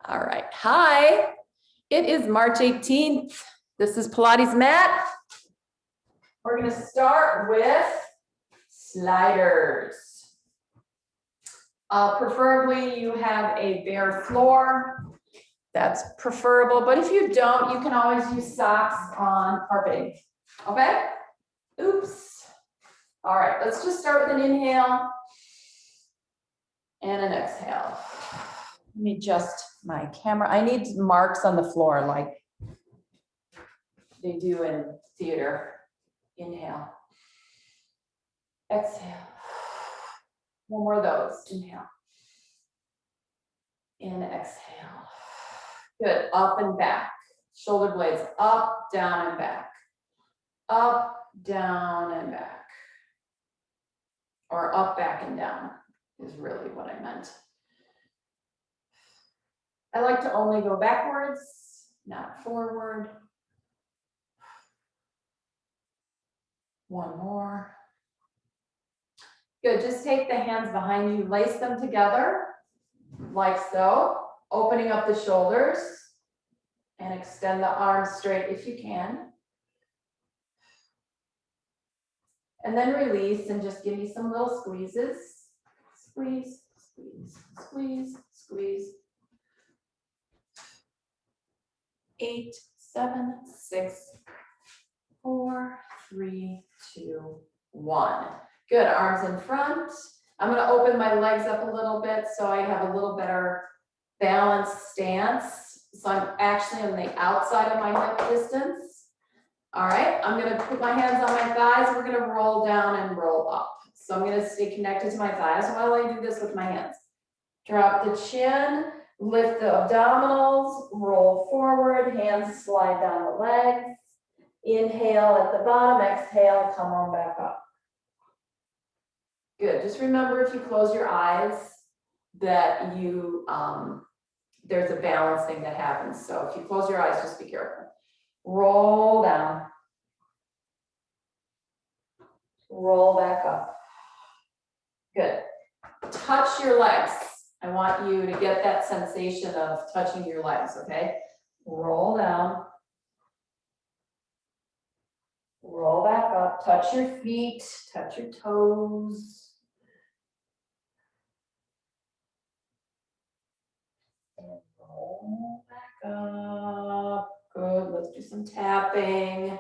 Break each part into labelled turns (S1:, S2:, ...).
S1: All right. Hi. It is March 18th. This is Pilates mat. We're going to start with sliders. Preferably you have a bare floor. That's preferable, but if you don't, you can always use socks on carpeting. Okay? Oops. All right, let's just start with an inhale and an exhale. Let me adjust my camera. I need marks on the floor like they do in theater. Inhale. Exhale. One more of those. Inhale. And exhale. Good. Up and back. Shoulder blades up, down, and back. Up, down, and back. Or up, back, and down is really what I meant. I like to only go backwards, not forward. One more. Good. Just take the hands behind you, lace them together like so, opening up the shoulders and extend the arms straight if you can. And then release and just give me some little squeezes. Squeeze, squeeze, squeeze, squeeze. 8, 7, 6, 4, 3, 2, 1. Good. Arms in front. I'm going to open my legs up a little bit so I have a little better balanced stance. So I'm actually on the outside of my hip distance. All right. I'm going to put my hands on my thighs. We're going to roll down and roll up. So I'm going to stay connected to my thighs while I do this with my hands. Drop the chin, lift the abdominals, roll forward, hands slide down the legs. Inhale at the bottom, exhale, come on back up. Good. Just remember if you close your eyes that you, there's a balancing that happens. So if you close your eyes, just be careful. Roll down. Roll back up. Good. Touch your legs. I want you to get that sensation of touching your legs, okay? Roll down. Roll back up. Touch your feet. Touch your toes. And roll back up. Good. Let's do some tapping.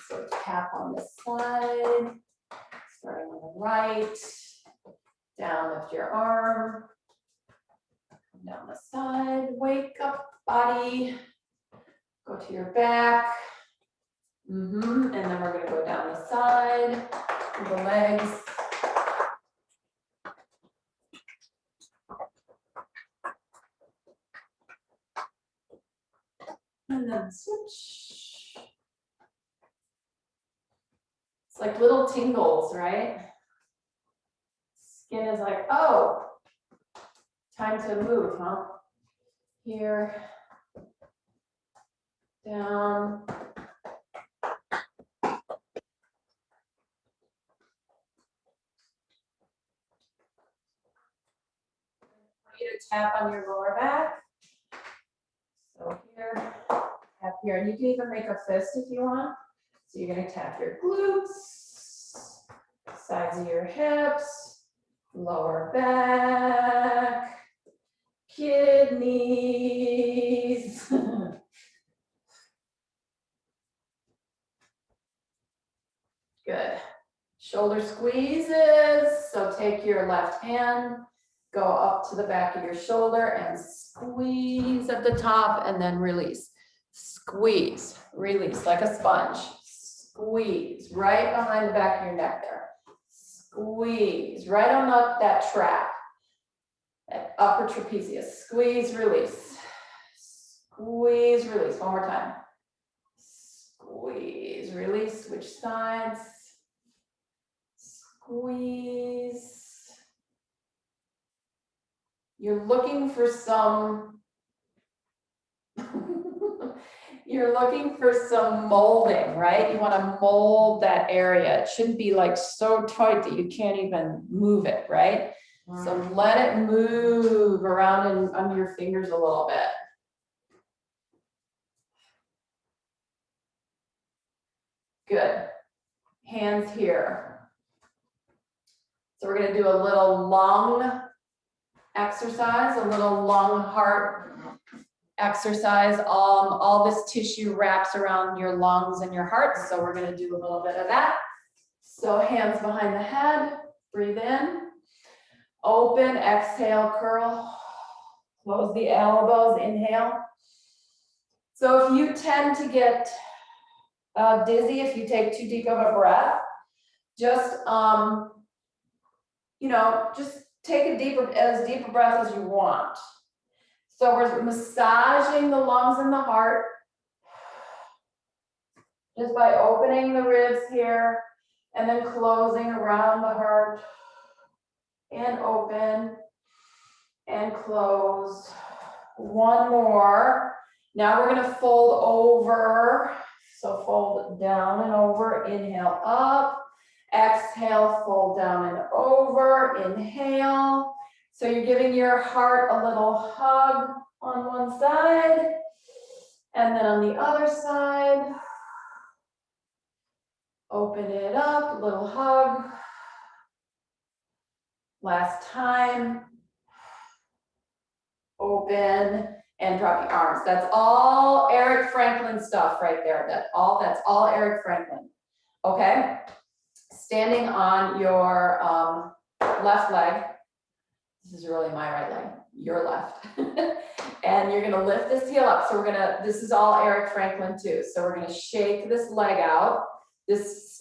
S1: So tap on this side. Starting on the right. Down, lift your arm. Come down the side. Wake up, body. Go to your back. And then we're going to go down the side with the legs. And then switch. It's like little tingles, right? Skin is like, oh, time to move, huh? Here, down. You to tap on your lower back. So here, tap here, and you can even make a fist if you want. So you're going to tap your glutes, sides of your hips, lower back, kidneys. Good. Shoulder squeezes. So take your left hand, go up to the back of your shoulder and squeeze at the top and then release. Squeeze, release like a sponge. Squeeze right behind the back of your neck there. Squeeze right on up that trap, that upper trapezius. Squeeze, release. Squeeze, release. One more time. Squeeze, release. Switch sides. Squeeze. You're looking for some, you're looking for some molding, right? You want to mold that area. It shouldn't be like so tight that you can't even move it, right? So let it move around and under your fingers a little bit. Good. Hands here. So we're gonna do a little lung exercise, a little lung heart exercise. All this tissue wraps around your lungs and your heart, so we're gonna do a little bit of that. So hands behind the head, breathe in, open, exhale, curl, close the elbows, inhale. So if you tend to get dizzy, if you take too deep of a breath, just, just take as deep a breath as you want. So we're massaging the lungs and the heart just by opening the ribs here and then closing around the heart and open and close. One more. Now we're gonna fold over. So fold down and over, inhale up, exhale, fold down and over, inhale. So you're giving your heart a little hug on one side, and then on the other side, open it up, little hug. Last time, open and drop your arms. That's all Eric Franklin stuff right there. That's all Eric Franklin. Okay? Standing on your left leg. This is really my right leg, your left. And you're gonna lift this heel up. So this is all Eric Franklin too. So we're gonna shake this leg out. This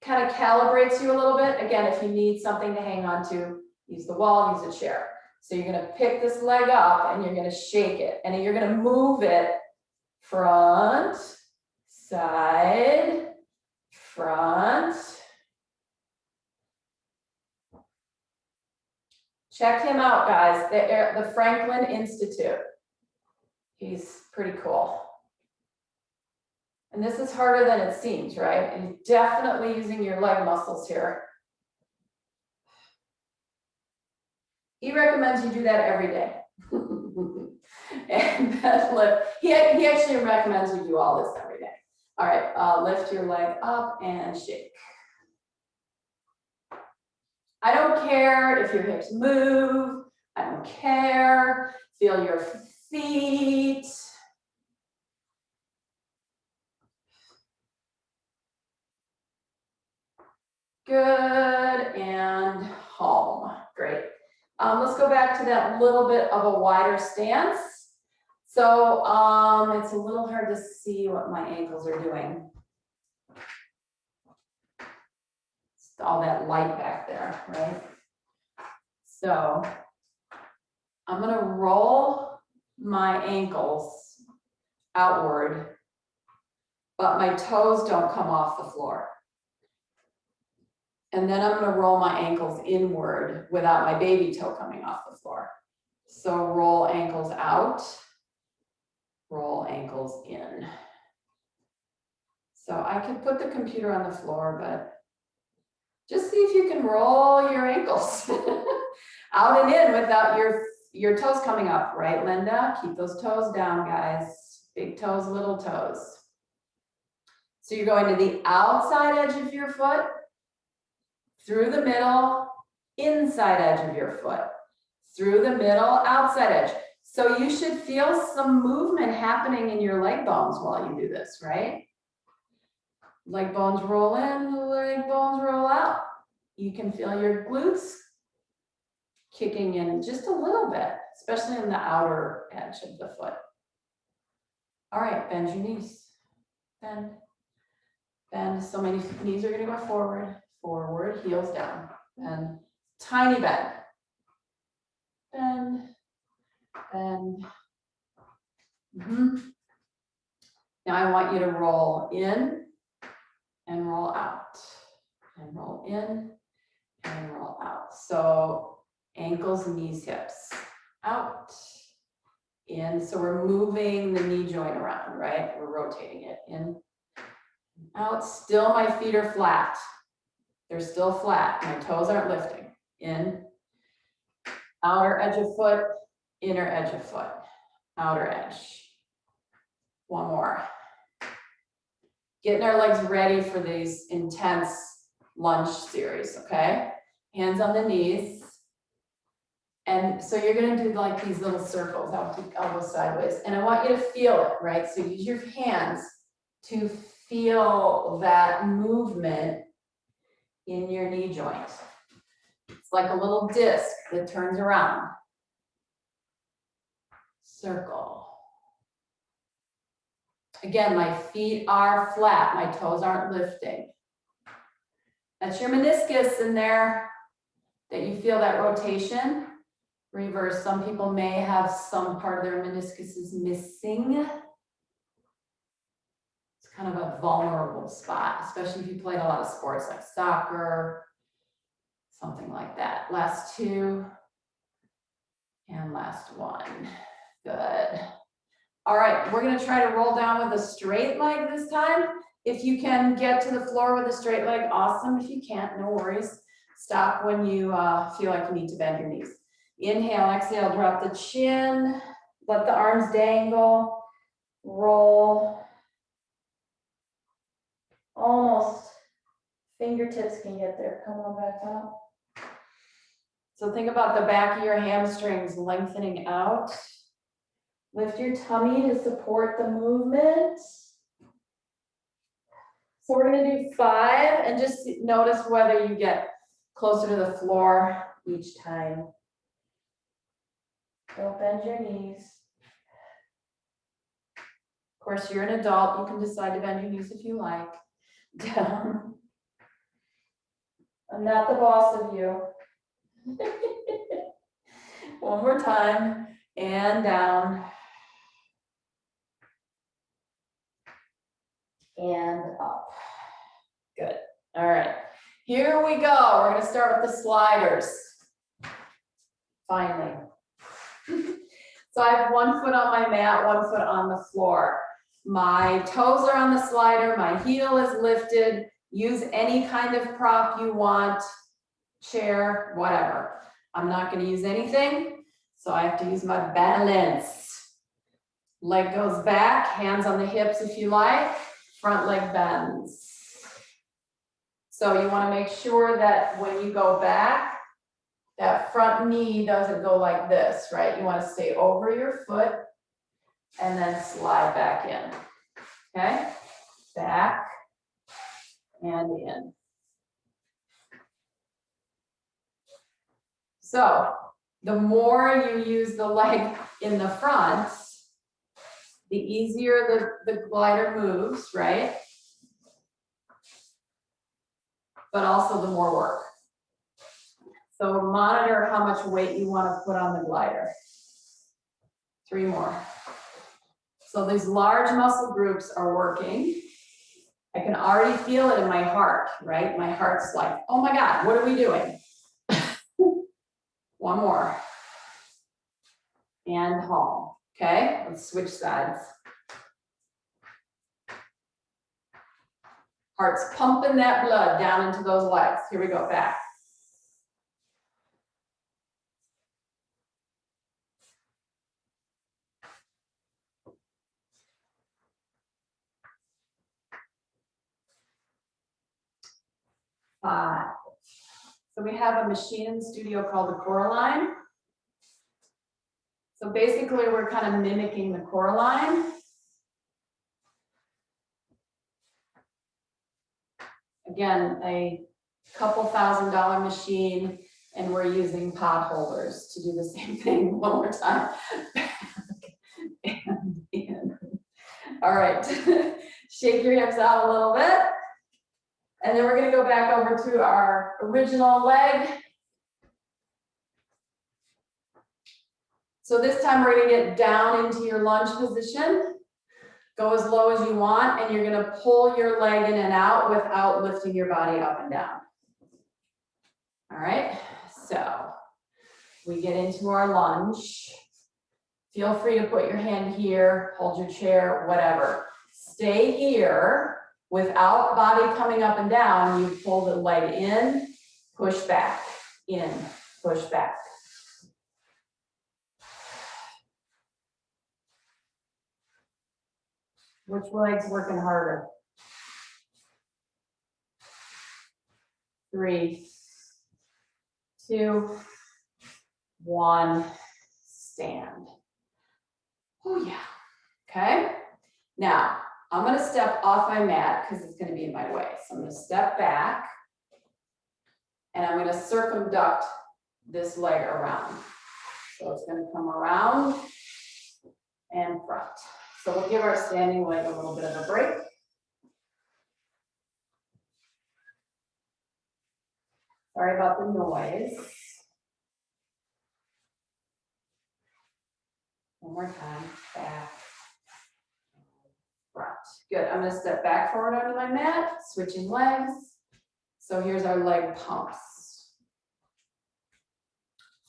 S1: kind of calibrates you a little bit. Again, if you need something to hang on to, use the wall, use a chair. So you're gonna pick this leg up and you're gonna shake it. And you're gonna move it front, side, front. Check him out, guys, the Franklin Institute. He's pretty cool. And this is harder than it seems, right? And definitely using your leg muscles here. He recommends you do that every day. And then lift. He actually recommends you do all this every day. All right, lift your leg up and shake. I don't care if your hips move. I don't care. Feel your feet. Good, and home. Great. Let's go back to that little bit of a wider stance. So it's a little hard to see what my ankles are doing. It's all that light back there, right? So I'm gonna roll my ankles outward, but my toes don't come off the floor. And then I'm gonna roll my ankles inward without my baby toe coming off the floor. So roll ankles out, roll ankles in. So I could put the computer on the floor, but just see if you can roll your ankles out and in without your toes coming up, right, Linda? Keep those toes down, guys. Big toes, little toes. So you're going to the outside edge of your foot, through the middle, inside edge of your foot, through the middle, outside edge. So you should feel some movement happening in your leg bones while you do this, right? Leg bones roll in, leg bones roll out. You can feel your glutes kicking in just a little bit, especially in the outer edge of the foot. All right, bend your knees. Bend, bend. So many knees are gonna go forward, forward, heels down. Bend, tiny bend. Bend, bend. Now I want you to roll in and roll out, and roll in and roll out. So ankles, knees, hips, out, in. So we're moving the knee joint around, right? We're rotating it in, out. Still my feet are flat. They're still flat. My toes aren't lifting. In, outer edge of foot, inner edge of foot, outer edge. One more. Getting our legs ready for these intense lunge series, okay? Hands on the knees. And so you're gonna do like these little circles, elbow sideways. And I want you to feel it, right? So use your hands to feel that movement in your knee joint. It's like a little disc that turns around. Circle. Again, my feet are flat, my toes aren't lifting. That's your meniscus in there, that you feel that rotation. Reverse, some people may have some part of their meniscus is missing. It's kind of a vulnerable spot, especially if you played a lot of sports like soccer, something like that. Last two, and last one. Good. All right, we're gonna try to roll down with a straight leg this time. If you can get to the floor with a straight leg, awesome. If you can't, no worries. Stop when you feel like you need to bend your knees. Inhale, exhale, drop the chin. Let the arms dangle. Roll. Almost. Fingertips can get there. Come on back up. So think about the back of your hamstrings lengthening out. Lift your tummy to support the movement. So we're gonna do 5 and just notice whether you get closer to the floor each time. Don't bend your knees. Of course, you're an adult. You can decide to bend your knees if you like. Down. I'm not the boss of you. One more time. And down. And up. Good. All right. Here we go. We're going to start with the sliders. Finally. So I have 1 foot on my mat, 1 foot on the floor. My toes are on the slider. My heel is lifted. Use any kind of prop you want, chair, whatever. I'm not going to use anything, so I have to use my balance. Leg goes back, hands on the hips if you like. Front leg bends. So you want to make sure that when you go back, that front knee doesn't go like this, right? You want to stay over your foot and then slide back in. Okay? Back and in. So the more you use the leg in the front, the easier the glider moves, right? But also the more work. So monitor how much weight you want to put on the glider. 3 more. So these large muscle groups are working. I can already feel it in my heart, right? My heart's like, oh my God, what are we doing? 1 more. And home. Okay, let's switch sides. Heart's pumping that blood down into those legs. Here we go, back. Five. So we have a machine in the studio called the Coraline. So basically we're kind of mimicking the Coraline. Again, a couple $1,000 machine, and we're using pot holders to do the same thing. 1 more time. And in. All right, shake your hips out a little bit. And then we're gonna go back over to our original leg. So this time we're gonna get down into your lunge position. Go as low as you want, and you're gonna pull your leg in and out without lifting your body up and down. All right, so we get into our lunge. Feel free to put your hand here, hold your chair, whatever. Stay here without body coming up and down. You pull the leg in, push back, in, push back. Which leg's working harder? 3, 2, 1, stand. Oh yeah, okay. Now, I'm gonna step off my mat because it's gonna be in my way. So I'm gonna step back and I'm gonna circumduct this leg around. So it's gonna come around and front. So we'll give our standing leg a little bit of a break. Sorry about the noise. One more time, back, front. Good, I'm gonna step back forward onto my mat, switching legs. So here's our leg pumps.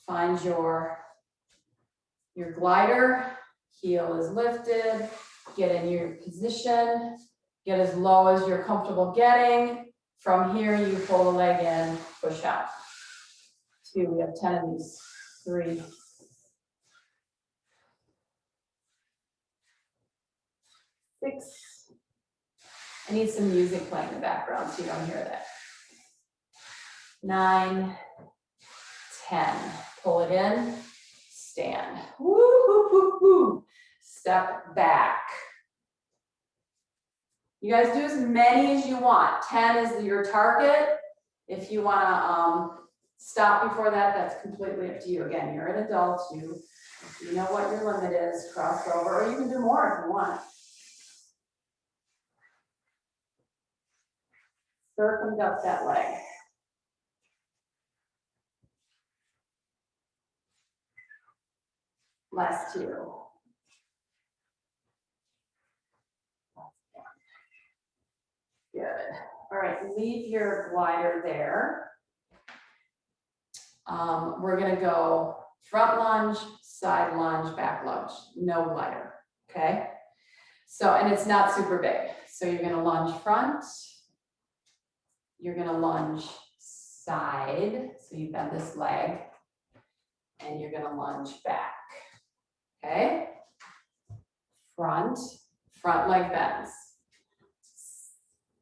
S1: Find your glider, heel is lifted, get in your position, get as low as you're comfortable getting. From here, you pull the leg in, push out. 2, we have 10 of these. 3, 6. I need some music playing in the background so you don't hear that. 9, 10. Pull it in, stand. Woo, woo, woo, woo. Step back. You guys do as many as you want. 10 is your target. If you want to stop before that, that's completely up to you. Again, you're an adult. You know what your limit is. Cross over, or you can do more if you want. Circumduct that leg. Last 2. Good. All right, leave your glider there. We're gonna go front lunge, side lunge, back lunge, no glider, okay? So, and it's not super big. So you're gonna lunge front, you're gonna lunge side, so you bend this leg, and you're gonna lunge back, okay? Front leg bends.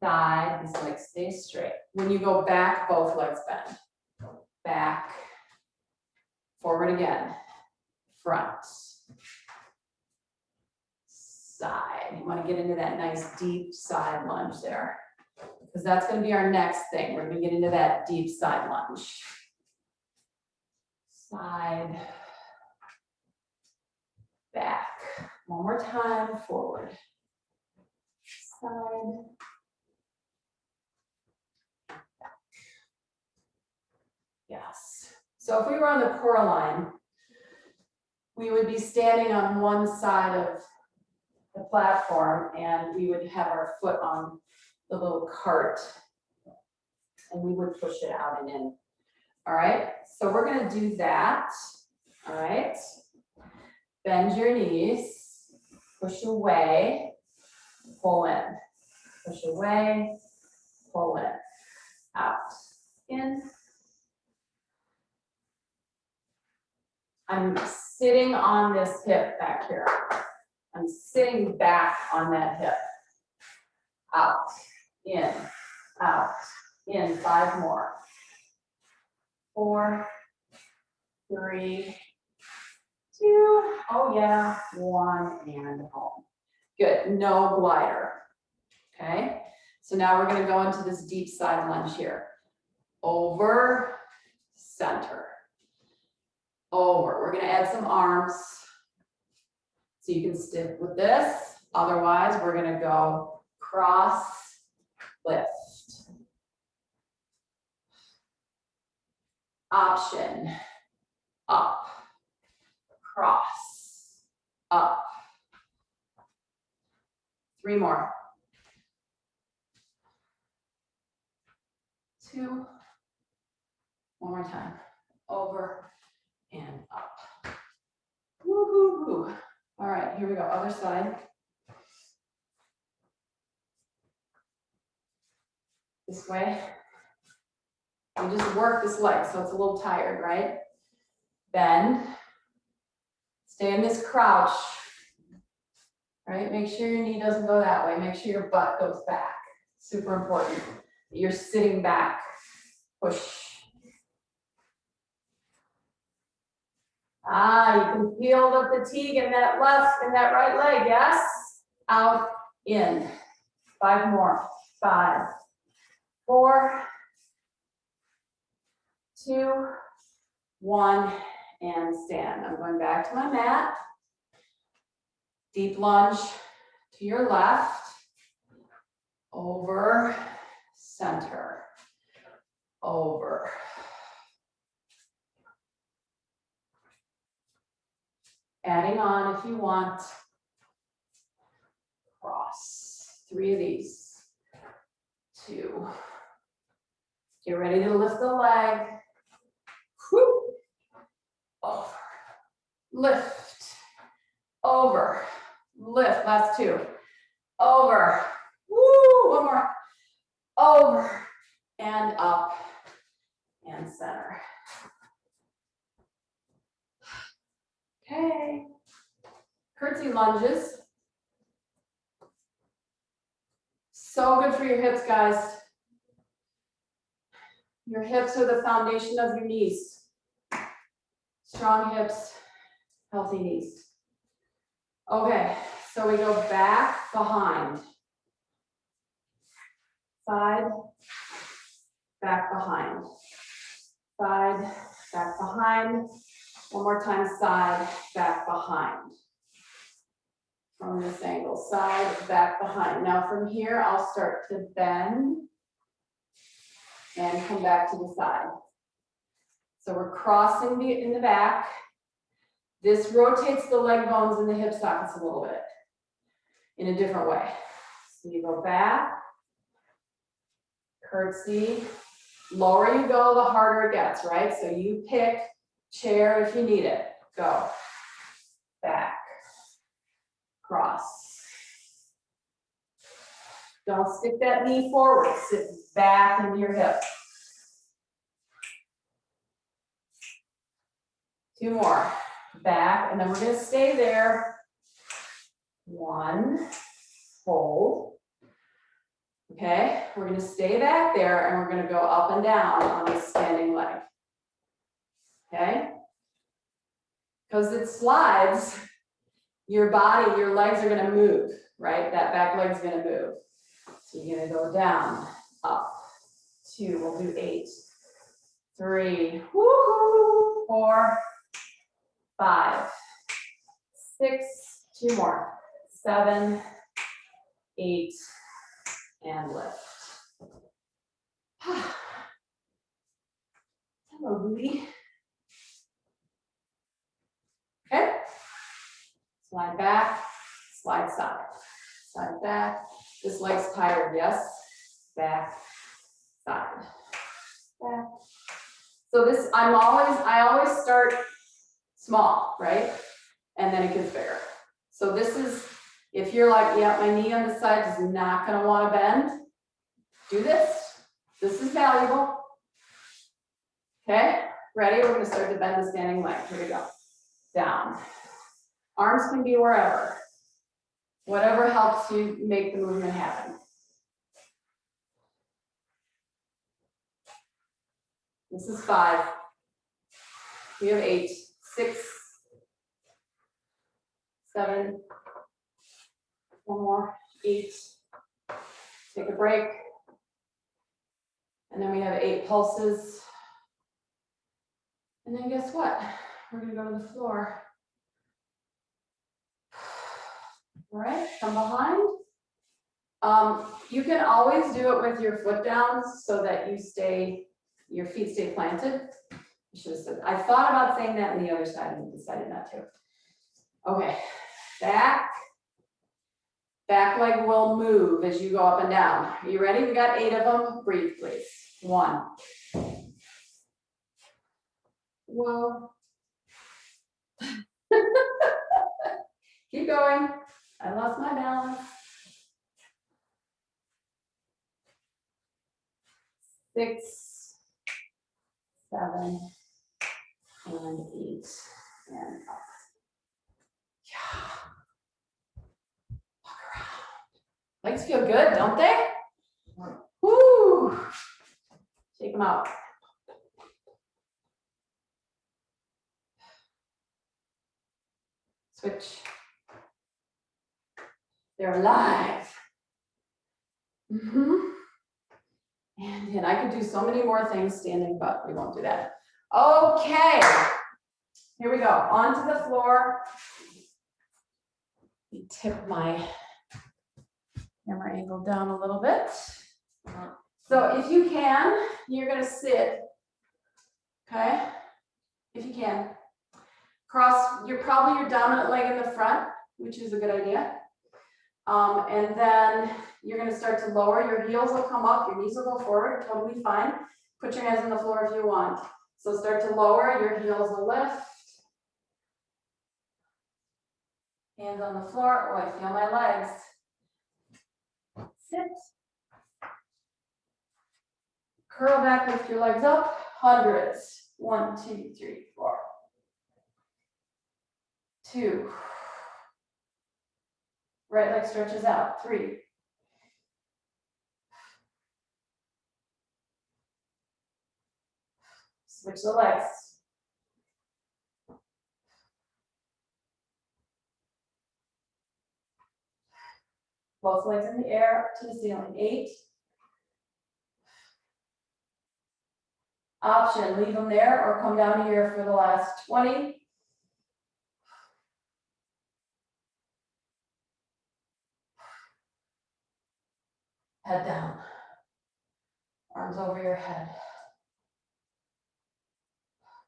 S1: Side, this leg stays straight. When you go back, both legs bend. Back, forward again, front, side. You want to get into that nice deep side lunge there, because that's going to be our next thing. We're going to get into that deep side lunge. Side, back. One more time, forward. Side, back. Yes. So if we were on the core line, we would be standing on one side of the platform and we would have our foot on the little cart and we would push it out and in. All right, so we're gonna do that. All right, bend your knees, push away, pull in, push away, pull in, out, in. I'm sitting on this hip back here. I'm sitting back on that hip. Out, in, out, in. 5 more. 4, 3, 2, oh yeah, 1, and home. Good, no glider. Okay, so now we're gonna go into this deep side lunge here. Over, center. Over, we're gonna add some arms. So you can stick with this. Otherwise, we're gonna go cross, lift. Option, up, cross, up. 3 more. 2. One more time. Over and up. Woo, woo, woo. All right, here we go. Other side. This way. You just work this leg, so it's a little tired, right? Bend. Stay in this crouch. Right? Make sure your knee doesn't go that way. Make sure your butt goes back. Super important. You're sitting back push. Ah, you can feel the fatigue in that left and that right leg, yes? Out, in. 5 more. 5, 4, 2, 1, and stand. I'm going back to my mat. Deep lunge to your left, over, center, over. Adding on if you want. Cross. 3 of these. 2. Get ready to lift the leg. Whew. Over. Lift. Over. Lift. Last 2. Over. Woo. 1 more. Over. And up. And center. Okay. Curtsy lunges. So good for your hips, guys. Your hips are the foundation of your knees. Strong hips, healthy knees. Okay, so we go back, behind. Side, back, behind. Side, back, behind. 1 more time, side, back, behind. From this angle, side, back, behind. Now from here, I'll start to bend and come back to the side. So we're crossing in the back. This rotates the leg bones and the hip sockets a little bit in a different way. So you go back, curtsy. Lower you go, the harder it gets, right? So you pick chair if you need it. Go. Back. Cross. Don't stick that knee forward. Sit back into your hip. 2 more. Back, and then we're going to stay there. 1. Hold. Okay, we're going to stay back there, and we're going to go up and down on this standing leg. Okay? Because it slides, your body, your legs are going to move, right? That back leg's going to move. So you're going to go down, up, 2, we'll do 8, 3, woohoo, 4, 5, 6, 2 more, 7, 8, and lift. Hello, booty. Okay. Slide back, slide side. Slide back. This leg's tired, yes? Back, side. Back. So this, I always start small, right? And then it gets bigger. So this is, if you're like, yeah, my knee on the side is not gonna wanna bend, do this. This is valuable. Okay, ready? We're gonna start to bend the standing leg. Here we go. Down. Arms can be wherever. Whatever helps you make the movement happen. This is 5. We have 8, 6, 7, 1 more, 8. Take a break. And then we have 8 pulses. And then guess what? We're gonna go to the floor. All right, from behind. You can always do it with your foot down so that your feet stay planted. I should have said, I thought about saying that on the other side and decided not to. Okay, back leg will move as you go up and down. Are you ready? We got 8 of them. Breathe, please. 1. Whoa. Keep going. I lost my balance. 6, 7, and 8, and up. Yeah. Walk around. Legs feel good, don't they? Woo! Shake them out. Switch. They're alive. And I could do so many more things standing, but we won't do that. Okay, here we go, onto the floor. Tip my camera angle down a little bit. So if you can, you're gonna sit, okay? If you can. Cross, probably your dominant leg in the front, which is a good idea. And then you're gonna start to lower, your heels will come up, your knees will go forward, totally fine. Put your hands on the floor if you want. So start to lower, your heels will lift. Hands on the floor, oh, I feel my legs. Sit. Curl back, lift your legs up, hundreds. 1, 2, 3, 4. 2. Right leg stretches out, 3. Switch the legs. Both legs in the air to the ceiling, 8. Option, leave them there or come down here for the last 20. Head down. Arms over your head.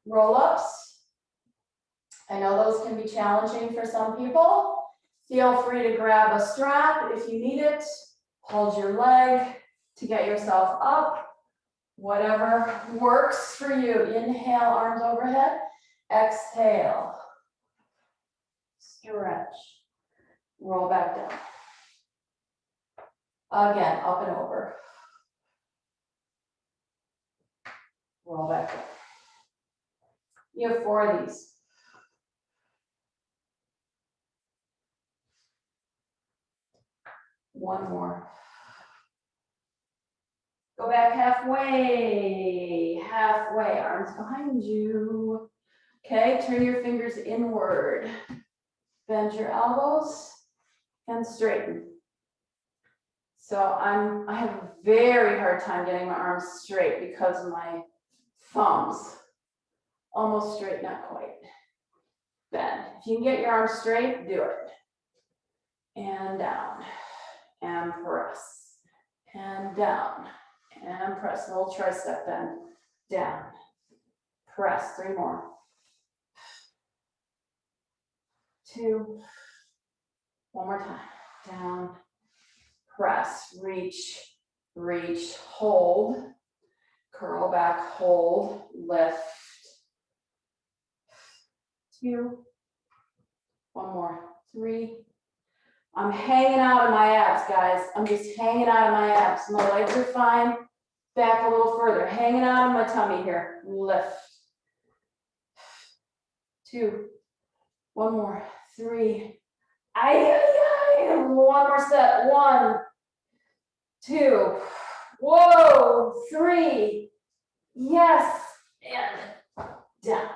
S1: Roll-ups. I know those can be challenging for some people. Feel free to grab a strap if you need it. Hold your leg to get yourself up. Whatever works for you. Inhale, arms overhead. Exhale. Stretch. Roll back down. Again, up and over. Roll back down. You have 4 of these. One more. Go back halfway. Halfway. Arms behind you. Okay, turn your fingers inward. Bend your elbows and straighten. So I have a very hard time getting my arms straight because of my thumbs. Almost straight, not quite. Bend. If you can get your arms straight, do it. And down. And press. And down. And press. A little tricep bend. Down. Press. 3 more. 2. One more time. Down. Press. Reach. Reach. Hold. Curl back. Hold. Lift. 2. One more. 3. I'm hanging out of my abs, guys. I'm just hanging out of my abs. My legs are fine. Back a little further. Hanging out of my tummy here. Lift. 2. One more. 3. One more step. 1, 2. Whoa. 3. Yes. And down.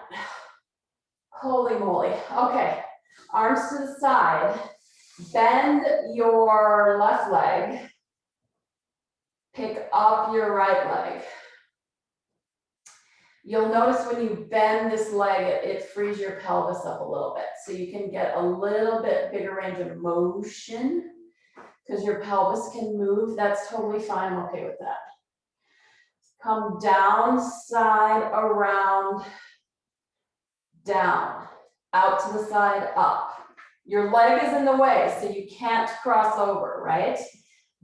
S1: Holy moly. Okay. Arms to the side. Bend your left leg. Pick up your right leg. You'll notice when you bend this leg, it frees your pelvis up a little bit. So you can get a little bit bigger range of motion because your pelvis can move. That's totally fine. I'm okay with that. Come down, side, around, down, out to the side, up. Your leg is in the way, so you can't cross over, right?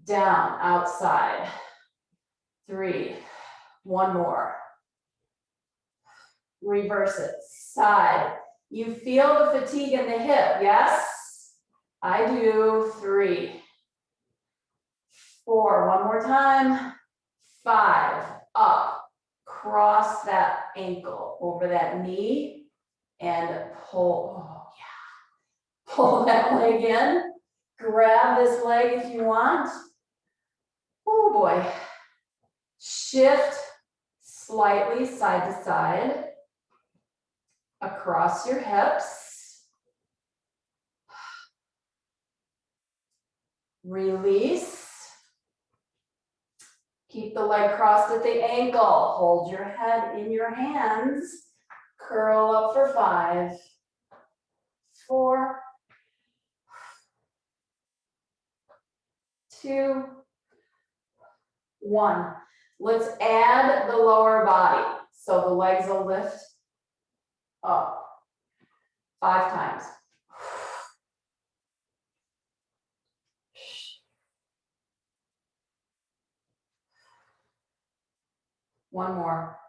S1: Down, outside. 3. One more. Reverse it. Side. You feel the fatigue in the hip, yes? I do. 3. 4. One more time. 5. Up. Cross that ankle over that knee and pull. Oh, yeah. Pull that leg in. Grab this leg if you want. Oh boy. Shift slightly side to side across your hips. Release. Keep the leg crossed at the ankle. Hold your head in your hands. Curl up for 5, 4, 2, 1. Let's add the lower body. So the legs will lift up 5 times. One more.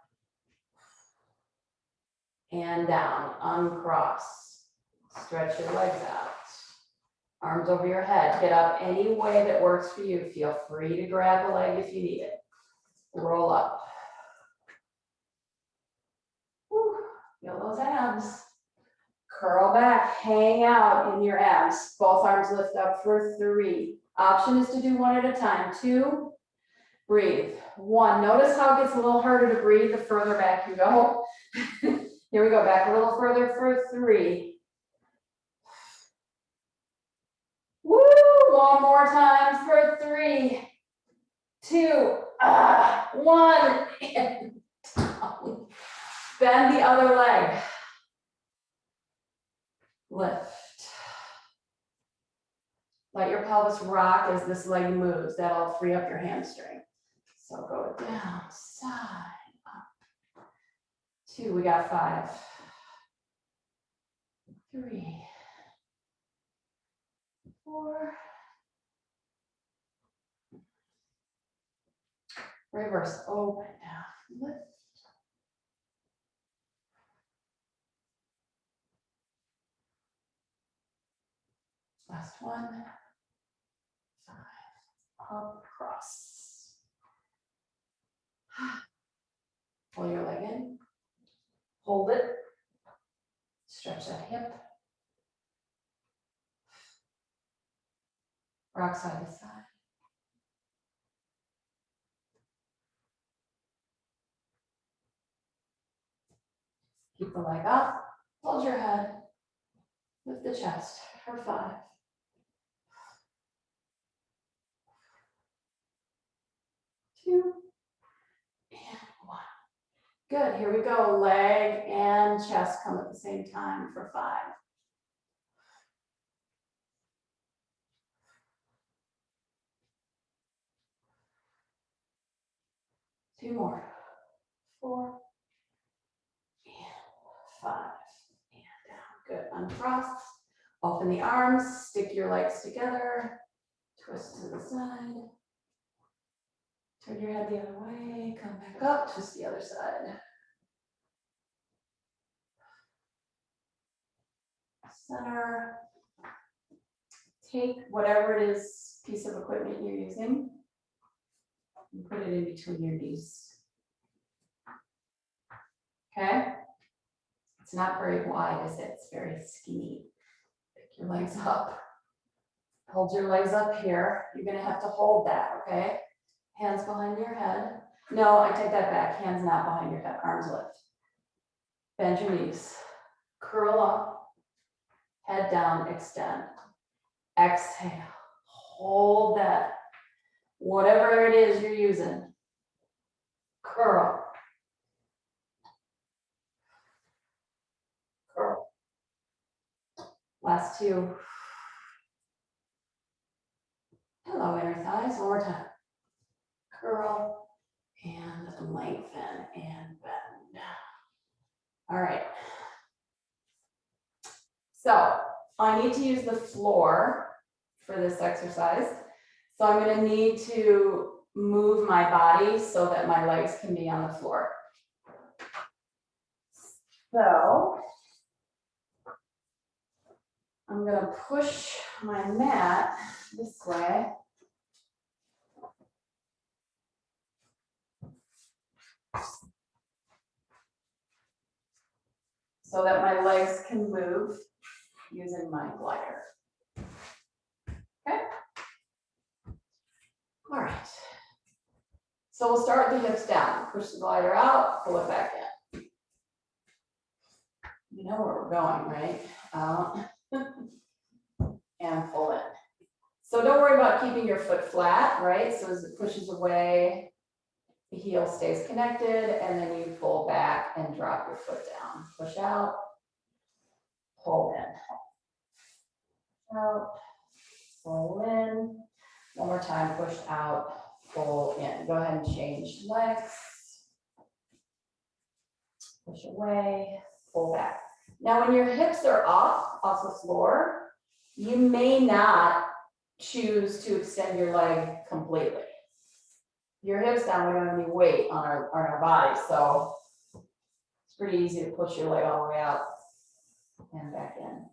S1: And down, uncross. Stretch your legs out. Arms over your head. Get up any way that works for you. Feel free to grab a leg if you need it. Roll up. Whew. Feel those abs. Curl back, hang out in your abs. Both arms lift up for 3. Option is to do 1 at a time. 2, breathe. 1, notice how it gets a little harder to breathe the further back you go. Here we go, back a little further for 3. Woo, 1 more time for 3, 2, 1, and down. Bend the other leg. Lift. Let your pelvis rock as this leg moves. That'll free up your hamstring. So go down, side, up. 2, we got 5. 3, 4. Reverse, open down, lift. Last 1. 5, up, cross. Pull your leg in. Hold it. Stretch that hip. Rock side to side. Keep the leg up. Hold your head. Lift the chest for 5. 2, and 1. Good, here we go. Leg and chest come at the same time for 5. 2 more. 4, and 5. And down. Good, uncross. Open the arms, stick your legs together. Twist to the side. Turn your head the other way. Come back up, twist the other side. Center. Take whatever it is, piece of equipment you're using, and put it in between your knees. Okay? It's not very wide, is it? It's very skinny. Pick your legs up. Hold your legs up here. You're gonna have to hold that, okay? Hands behind your head. No, I take that back. Hands not behind your head. Arms lift. Bend your knees. Curl up. Head down, extend. Exhale. Hold that. Whatever it is you're using. Curl. Curl. Last 2. Hello, inner thighs. One more time. Curl and lengthen and bend. All right. So I need to use the floor for this exercise. So I'm going to need to move my body so that my legs can be on the floor. So I'm going to push my mat this way. So that my legs can move using my glider. Okay? All right. So we'll start with the hips down. Push the glider out, pull it back in. You know where we're going, right? Out and pull in. So don't worry about about keeping your foot flat, right? So as it pushes away, the heel stays connected, and then you pull back and drop your foot down. Push out, pull in. Out, pull in. One more time, push out, pull in. Go ahead and change legs. Push away, pull back. Now, when your hips are off the floor, you may not choose to extend your leg completely. Your hips down, we don't have any weight on our body, so it's pretty easy to push your leg all the way out and back in.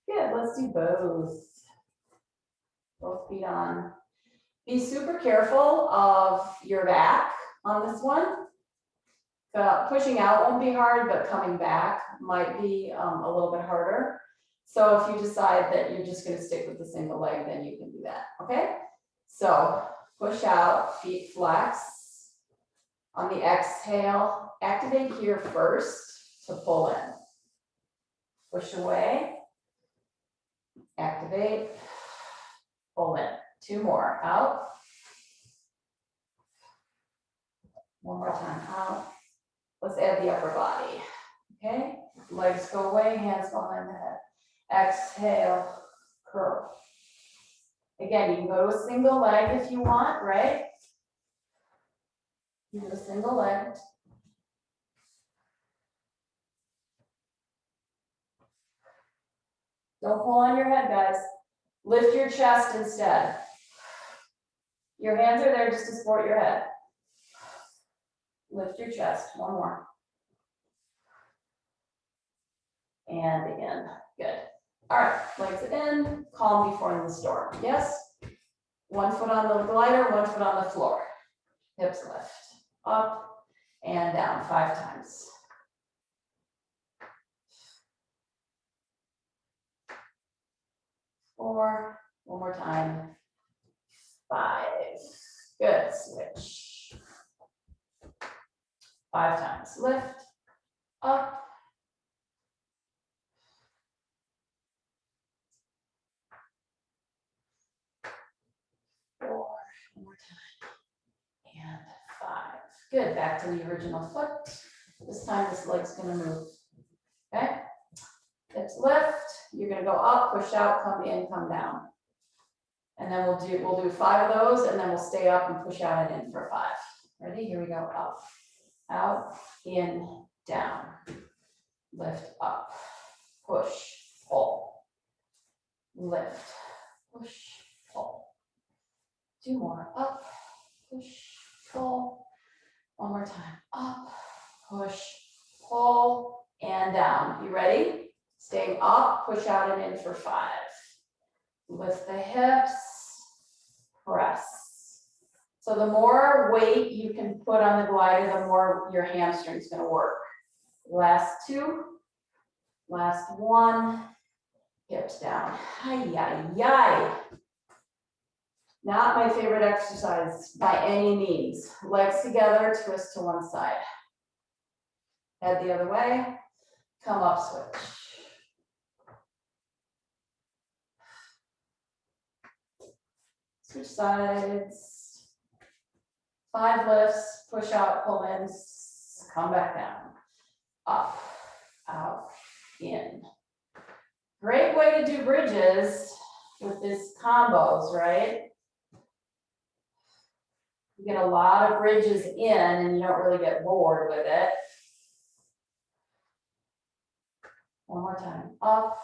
S1: Good, let's do both. Both feet on. Be super careful of your back on this one. Pushing out won't be hard, but coming back might be a little bit harder. So if you decide that you're just going to stick with the single leg, then you can do that, okay? So push out, feet flex. On the exhale, activate here first to pull in. Push away, activate, pull in. Two more, out. One more time, out. Let's add the upper body, okay? Legs go away, hands behind the head. Exhale, curl. Again, you can go to a single leg if you want, right? Do a single leg. Don't pull on your head, guys. Lift your chest instead. Your hands are there just to support your head. Lift your chest, one more. And again, good. All right, legs in, calm before in the storm. Yes? One foot on the glider, one foot on the floor. Hips lift, up and down 5 times. 4, one more time. 5, good, switch. 5 times, lift, up. 4, one more time, and 5. Good, back to the original foot. This time this leg's gonna move, okay? Hips lift, you're gonna go up, push out, come in, come down. And then we'll do 5 of those, and then we'll stay up and push out and in for 5. Ready? Here we go, up, out, in, down. Lift up, push, pull. Lift, push, pull. 2 more, up, push, pull. One more time, up, push, pull, and down. You ready? Staying up, push out and in for 5. Lift the hips, press. So the more weight you can put on the glider, the more your hamstring's gonna work. Last 2, last 1, hips down. Hi-yi-yi. Not my favorite exercise by any means. Legs together, twist to one side. Head the other way, come up, switch. Switch sides. 5 lifts, push out, pull in, come back down. Up, out, in. Great way to do bridges with these combos, right? You get a lot of bridges in and you don't really get bored with it. One more time, up,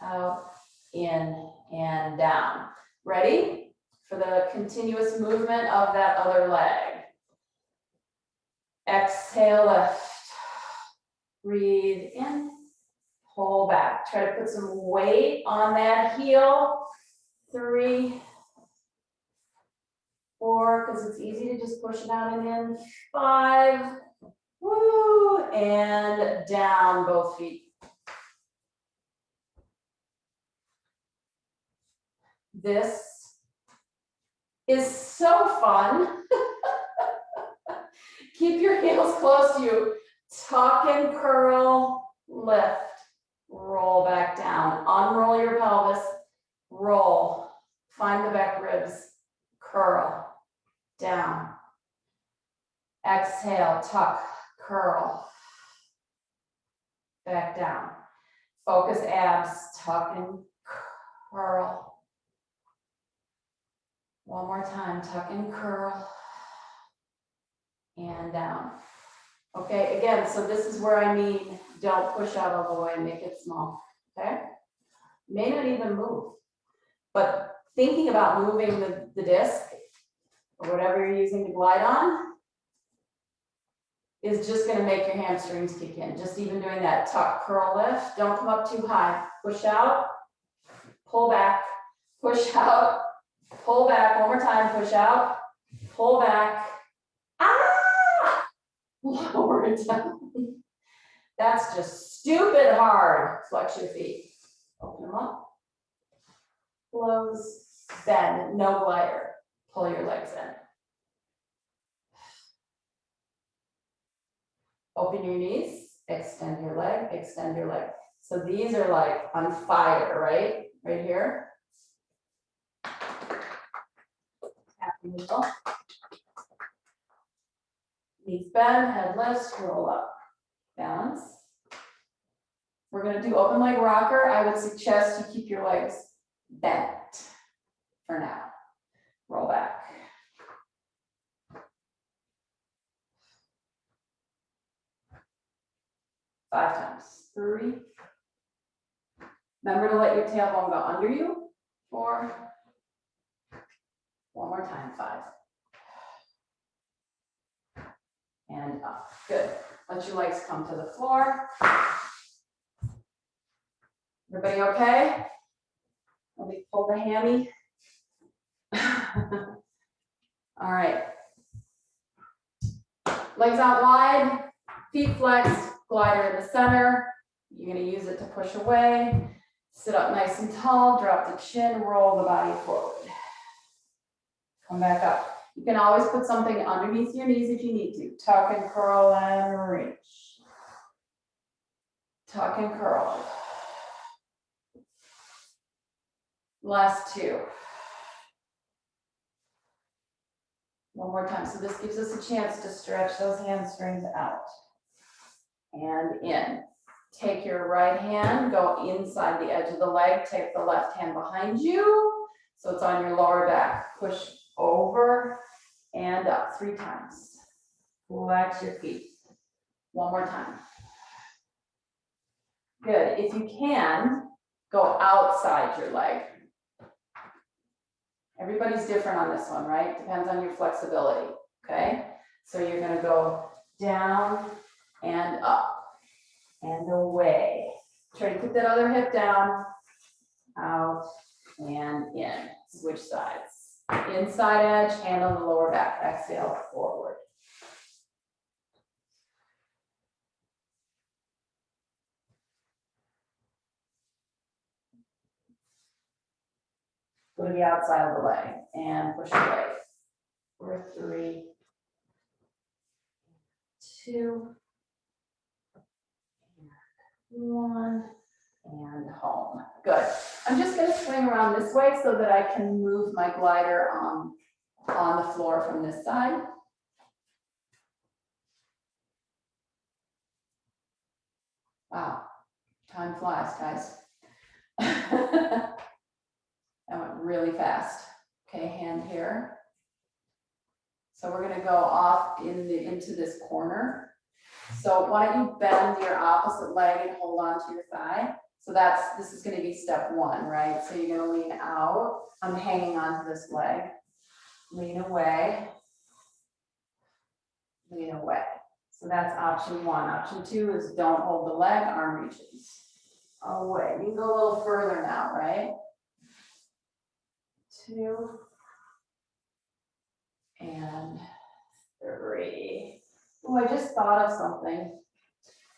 S1: out, in, and down. Ready? For the continuous movement of that other leg. Exhale, lift. Breathe in, pull back. Try to put some weight on that heel. 3, 4, because it's easy to just push it out and in. 5, woo, and down both feet. This is so fun. Keep your heels close to you. Tuck and curl, lift, roll back down. Unroll your pelvis, roll, Find the back ribs, curl, down. Exhale, tuck, curl, back down. Focus abs, tuck and curl. One more time, tuck and curl, and down. Okay, again, so this is where I mean, don't push out all the way, make it small, okay? May not even move, but thinking about moving the disc, or whatever you're using to glide on, is just gonna make your hamstrings kick in. Just even doing that tuck, curl, lift, don't come up too high. Push out, pull back, push out, pull back. One more time, push out, pull back. Ah! Lower it down. That's just stupid hard. Flex your feet. Open them up. Close, bend, no glider. Pull your legs in. Open your knees, extend your leg, extend your leg. So these are like on fire, right? Right here. Happy needle. Knees bend, head lifts, roll up. Balance. We're gonna do open leg rocker. I would suggest you keep your legs bent for now. Roll back. Five times. 3. Remember to let your tailbone go under you. 4. One more time. 5. And up. Good. Let your legs come to the floor. Everybody okay? Let me pull the hammy. All right. Legs out wide, feet flexed, glider in the center. You're going to use it to push away. Sit up nice and tall, drop the chin, roll the body forward. Come back up. You can always put something underneath your knees if you need to. Tuck and curl and reach. Tuck and curl. Last 2. One more time. So this gives us a chance to stretch those hamstrings out. And in. Take your right hand, go inside the edge of the leg, take the left hand behind you. So it's on your lower back. Push over and up 3 times. Flex your feet. One more time. Good. If you can, go outside your leg. Everybody's different on this one, right? Depends on your flexibility, okay? So you're gonna go down and up and away. Try to put that other hip down, out and in. Switch sides. Inside edge, hand on the lower back. Exhale, forward. Go to the outside of the leg and push away. 4, 3, 2, 1, and home. Good. I'm just going to swing around this way so that I can move my glider on the floor from this side. Wow, time flies, guys. That went really fast. Okay, hand here. So we're going to go off into this corner. So why don't you bend your opposite leg and hold on to your thigh. So this is going to be step 1, right? So you're going to lean out. I'm hanging onto this leg. Lean away. Lean away. So that's option 1. Option 2 is don't hold the leg, arm reaches away. You can go a little further now, right? 2 and 3. Oh, I just thought of something.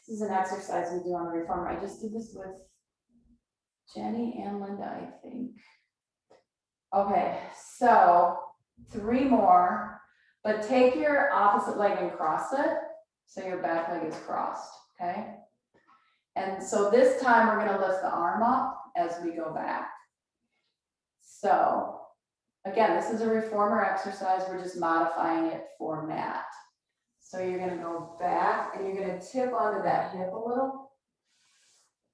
S1: This is an exercise we do on the reformer. I just did this with Jenny and Linda, I think. Okay, so 3 more, but take your opposite leg and cross it. So your back leg is crossed, okay? And so this time we're gonna lift the arm up as we go back. So Again, this is a reformer exercise. We're just modifying it for mat. So you're gonna go back and you're gonna tip onto that hip a little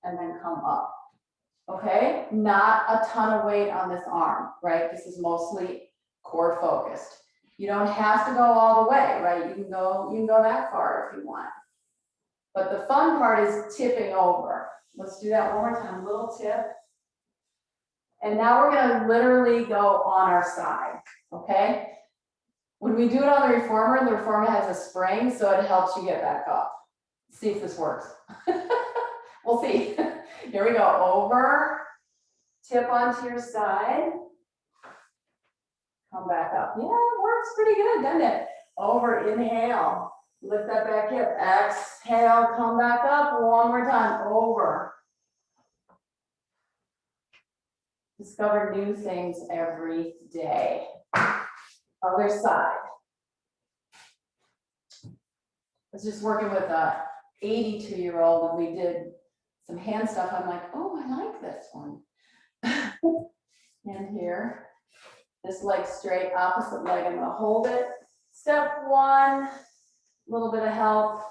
S1: and then come up. Okay, not a ton of weight on this arm, right? This is mostly core focused. You don't have to go all the way, right? You can go that far if you want. But the fun part is tipping over. Let's do that one more time, little tip. And now we're gonna literally go on our side, okay? When we do it on the reformer has a spring, so it helps you get back up. See if this works. We'll see. Here we go, over, tip onto your side. Come back up. Yeah, it works pretty good, doesn't it? Over, inhale, lift that back hip. Exhale, come back up. One more time, over. Discover new things every day. Other side. I was just working with a 82-year-old and we did some hand stuff. I'm like, oh, I like this one. And here, this leg straight, opposite leg, I'm gonna hold it. Step one, a little bit of help,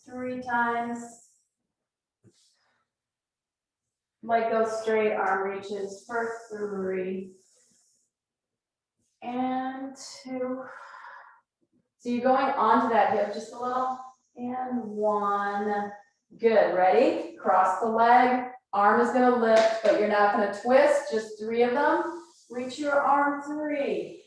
S1: 3 times. Leg goes straight, arm reaches for 3 and 2. So you're going onto that hip just a little, and 1. Good, ready? Cross the leg, arm is gonna lift, but you're not gonna twist, just 3 of them. Reach your arm, 3,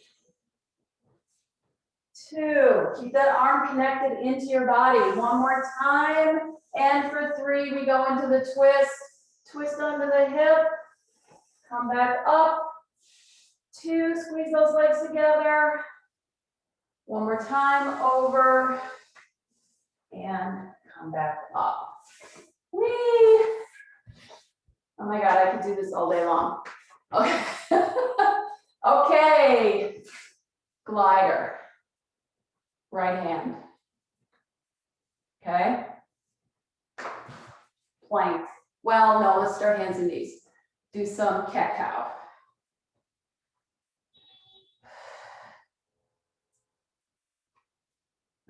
S1: 2. Keep that arm connected into your body. 1 more time, and for 3, we go into the twist. Twist under the hip, come back up. 2, squeeze those legs together. 1 more time, over, and come back up. Whee! Oh my God, I could do this all day long. Okay. Okay, glider, right hand. Okay. Plank. Well, no, let's start hands and knees. Do some cat-cow.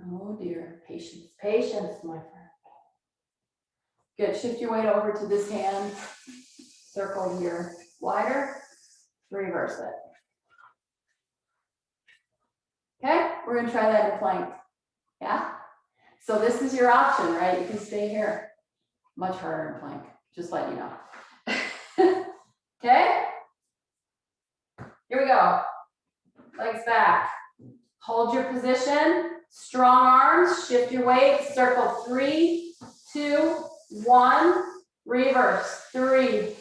S1: Oh dear, patience, patience, my friend. Good, shift your weight over to this hand, circle your glider, reverse it. Okay, we're gonna try that in plank, yeah? So this is your option, right? You can stay here. Much harder in plank, just let you know. Okay, here we go. Legs back, hold your position, strong arms, shift your weight, circle 3, 2, 1, reverse, 3,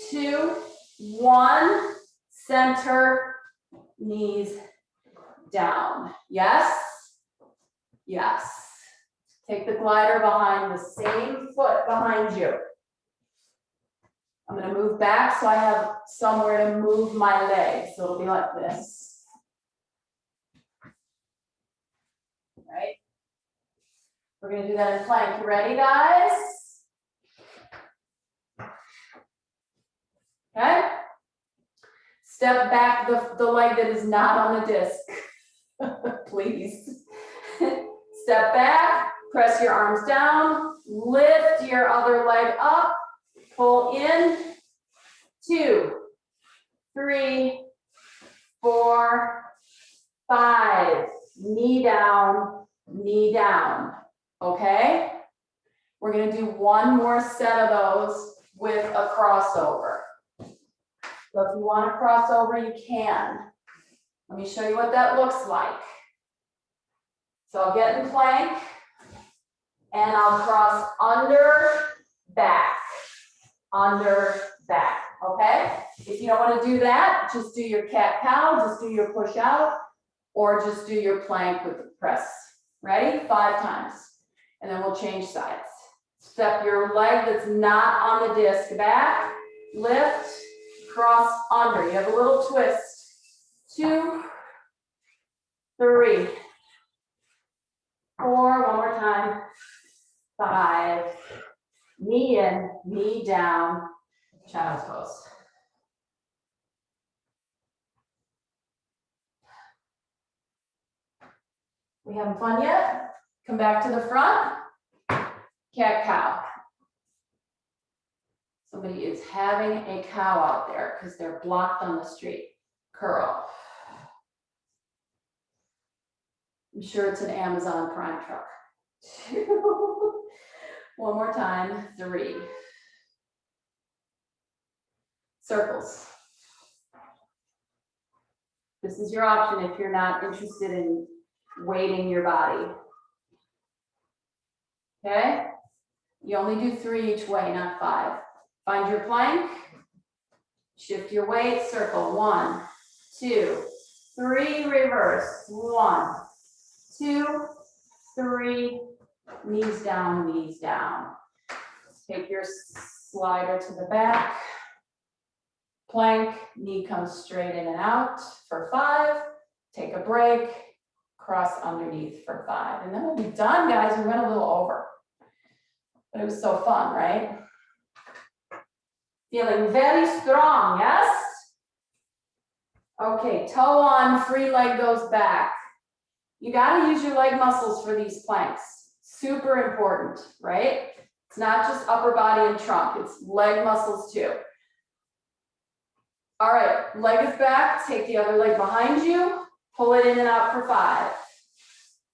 S1: 2, 1, center, knees down. Yes? Yes. Take the glider behind the same foot behind you. I'm going to move back so I have somewhere to move my legs. So it'll be like this. Right? We're going to do that in plank. You ready, guys? Okay. Step back the leg that is not on the disc. Please. Step back, press your arms down, lift your other leg up, pull in, 2, 3, 4, 5, knee down, okay? We're gonna do 1 more set of those with a crossover. So if you want to cross over, you can. Let me show you what that looks like. So I'll get in plank, and I'll cross under, back, okay? If you don't want to do that, just do your cat-cow, just do your push-out, or just do your plank with the press. Ready? 5 times. And then we'll change sides. Step your leg that's not on the disc back, lift, cross under. You have a little twist. 2, 3, 4, 1 more time. 5, knee in, knee down, child's pose. We having fun yet? Come back to the front. Cat cow. Somebody is having a cow out there because they're blocked on the street. Curl. I'm sure it's an Amazon Prime truck. 2. One more time. 3. Circles. This is your option if you're not interested in weighting your body. Okay? You only do 3 each way, not 5. Find your plank. Shift your weight. Circle. 1, 2, 3. Reverse. 1, 2, 3. Knees down, knees down. Take your slider to the back. Plank, knee comes straight in and out for 5. Take a break, cross underneath for 5. And then we'll be done, guys. We went a little over. But it was so fun, right? Feeling very strong, yes? Okay, toe on, free leg goes back. You gotta use your leg muscles for these planks. Super important, right? It's not just upper body and trunk, it's leg muscles too. All right, leg is back, take the other leg behind you, pull it in and out for 5,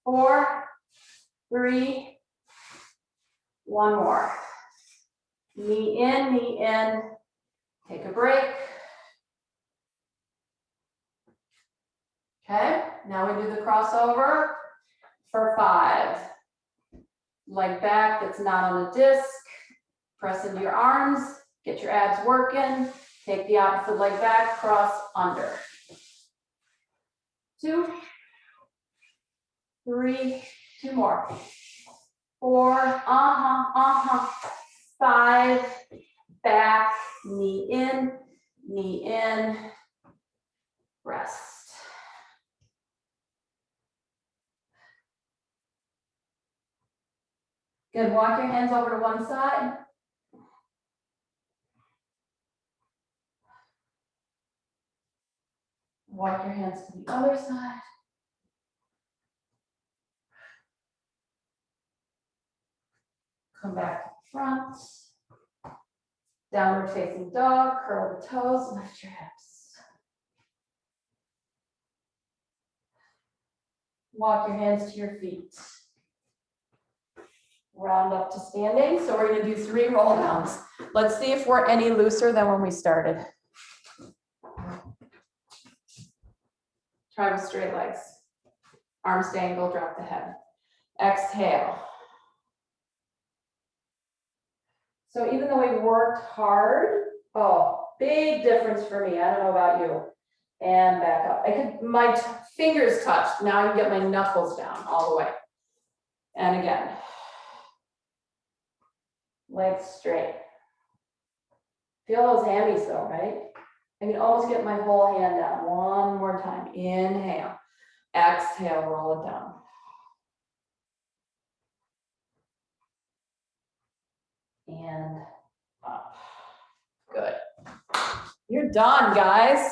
S1: 4, 3, 1 more. Knee in, take a break. Okay, now we do the crossover for 5. Leg back that's not on the disc, press into your arms, get your abs working. Take the opposite leg back, cross under. 2, 3, 2 more. 4, 5, back, knee in, rest. Good, walk your hands over to one side. Walk your hands to the other side. Come back to the front. Downward facing dog, curl the toes, lift your hips. Walk your hands to your feet. Round up to standing. So we're going to do 3 roll downs. Let's see if we're any looser than when we started. Try with straight legs. Arms dangle, drop the head. Exhale. So even though we worked hard, oh, big difference for me. I don't know about you. And back up. My fingers touched. Now I can get my knuckles down all the way. And again. Legs straight. Feel those hammies though, right? I can almost get my whole hand down. One more time. Inhale. Exhale, roll it down. And up. Good. You're done, guys.